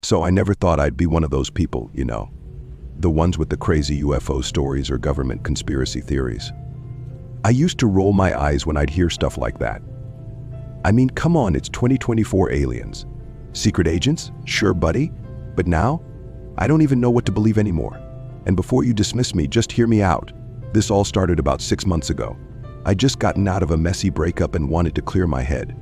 So I never thought I'd be one of those people, the ones with the crazy UFO stories or government conspiracy theories. I used to roll my eyes when I'd hear stuff like that. I mean, come on, it's 2024 aliens. Secret agents? Sure, buddy. But now, I don't even know what to believe anymore. And before you dismiss me, just hear me out. This all started about 6 months ago. I'd just gotten out of a messy breakup and wanted to clear my head.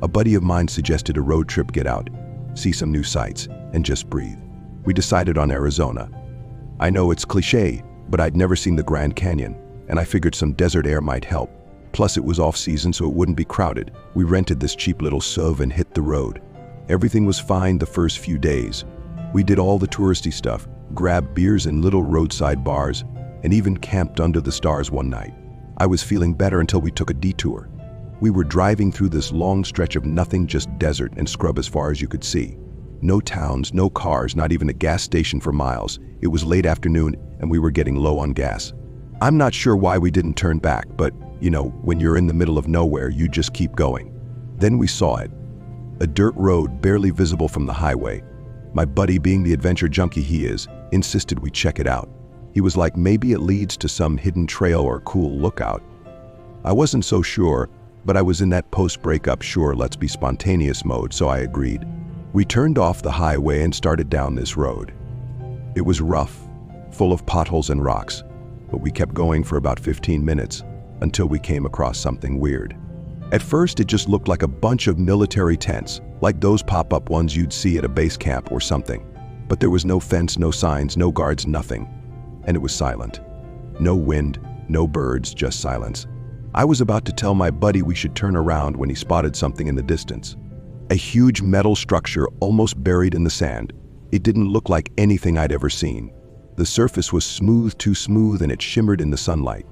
A buddy of mine suggested a road trip, get out, see some new sights, and just breathe. We decided on Arizona. I know it's cliche, but I'd never seen the Grand Canyon, and I figured some desert air might help. Plus it was off season, so it wouldn't be crowded. We rented this cheap little SUV and hit the road. Everything was fine the first few days. We did all the touristy stuff, grabbed beers in little roadside bars, and even camped under the stars one night. I was feeling better until we took a detour. We were driving through this long stretch of nothing, just desert and scrub as far as you could see. No towns, no cars, not even a gas station for miles. It was late afternoon and we were getting low on gas. I'm not sure why we didn't turn back, but when you're in the middle of nowhere, you just keep going. Then we saw it. A dirt road barely visible from the highway. My buddy, being the adventure junkie he is, insisted we check it out. He was like, maybe it leads to some hidden trail or cool lookout. I wasn't so sure, but I was in that post-breakup sure let's be spontaneous mode, so I agreed. We turned off the highway and started down this road. It was rough, full of potholes and rocks, but we kept going for about 15 minutes until we came across something weird. At first, it just looked like a bunch of military tents, like those pop-up ones you'd see at a base camp or something. But there was no fence, no signs, no guards, nothing. And it was silent. No wind, no birds, just silence. I was about to tell my buddy we should turn around when he spotted something in the distance. A huge metal structure almost buried in the sand. It didn't look like anything I'd ever seen. The surface was smooth, too smooth, and it shimmered in the sunlight.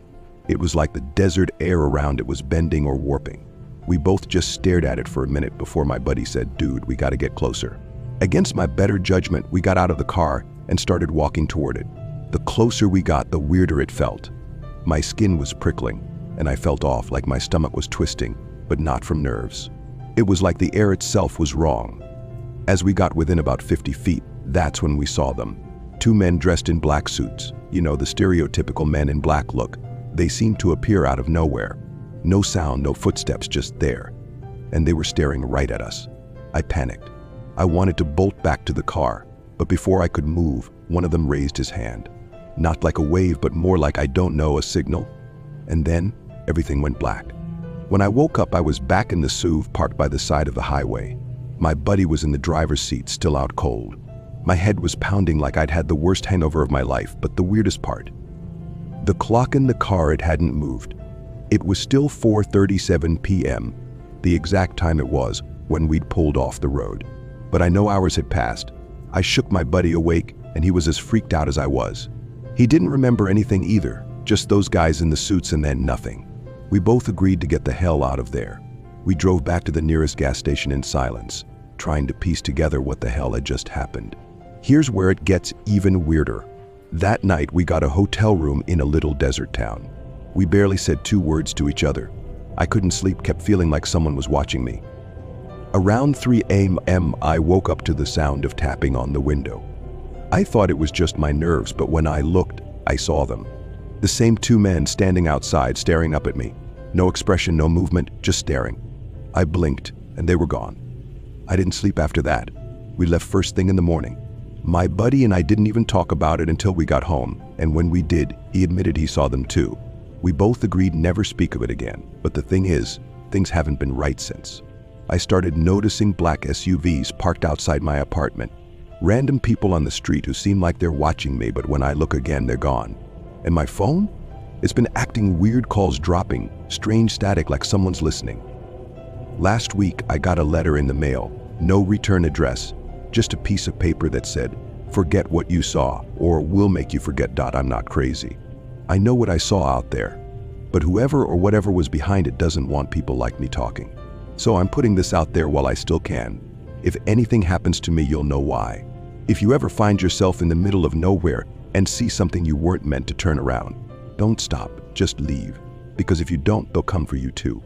It was like the desert air around it was bending or warping. We both just stared at it for a minute before my buddy said, "Dude, we gotta get closer." Against my better judgment, we got out of the car and started walking toward it. The closer we got, the weirder it felt. My skin was prickling, and I felt off, like my stomach was twisting, but not from nerves. It was like the air itself was wrong. As we got within about 50 feet, that's when we saw them. 2 men dressed in black suits, the stereotypical men in black look. They seemed to appear out of nowhere. No sound, no footsteps, just there. And they were staring right at us. I panicked. I wanted to bolt back to the car, but before I could move, one of them raised his hand. Not like a wave, but more like, I don't know, a signal. And then everything went black. When I woke up, I was back in the SUV parked by the side of the highway. My buddy was in the driver's seat, still out cold. My head was pounding like I'd had the worst hangover of my life, but the weirdest part, the clock in the car, it hadn't moved. It was still 4:37 p.m., the exact time it was when we'd pulled off the road. But I know hours had passed. I shook my buddy awake, and he was as freaked out as I was. He didn't remember anything either, just those guys in the suits and then nothing. We both agreed to get the hell out of there. We drove back to the nearest gas station in silence, trying to piece together what the hell had just happened. Here's where it gets even weirder. That night, we got a hotel room in a little desert town. We barely said 2 words to each other. I couldn't sleep, kept feeling like someone was watching me. Around 3 a.m., I woke up to the sound of tapping on the window. I thought it was just my nerves, but when I looked, I saw them. The same 2 men standing outside, staring up at me. No expression, no movement, just staring. I blinked, and they were gone. I didn't sleep after that. We left first thing in the morning. My buddy and I didn't even talk about it until we got home, and when we did, he admitted he saw them too. We both agreed never speak of it again, but the thing is, things haven't been right since. I started noticing black SUVs parked outside my apartment. Random people on the street who seem like they're watching me, but when I look again, they're gone. And my phone? It's been acting weird, calls dropping, strange static like someone's listening. Last week, I got a letter in the mail, no return address, just a piece of paper that said, "Forget what you saw," or "We'll make you forget. I'm not crazy." I know what I saw out there, but whoever or whatever was behind it doesn't want people like me talking. So I'm putting this out there while I still can. If anything happens to me, you'll know why. If you ever find yourself in the middle of nowhere and see something you weren't meant to turn around, don't stop, just leave. Because if you don't, they'll come for you too.